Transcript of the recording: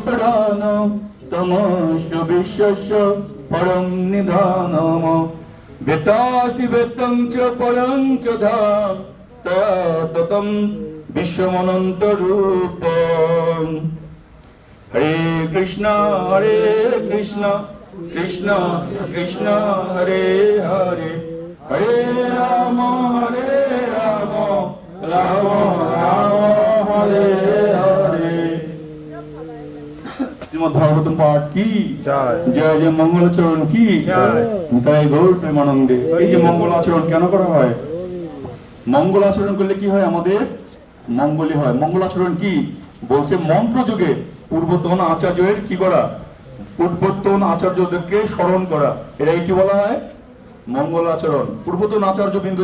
प्राण तमश्च विश्वस्य परं निधानम् वेत्तास्ति वेत्तं च परं च धाम ततं विश्वमनन्तरूपम् हरे कृष्ण कृष्ण कृष्ण हरे हरे हरे राम राम राम हरे हरे। श्रीमद् भागवतम पाठ की जय जय मंगलाचरण की তাই গৌর প্রেমানন্দে। এই যে মঙ্গলাচরণ কেন করা হয়? মঙ্গলাচরণ করলে কি হয়? আমাদের মঙ্গলই হয়। মঙ্গলাচরণ কি বলছে? মন্ত্র যুগে পূর্বতন আচার্যের কি করা? পূর্বতন আচার্যদেরকে স্মরণ করা। এটাকে কি বলা হয়? মঙ্গলাচরণ। পূর্বতন আচার্য বিন্দু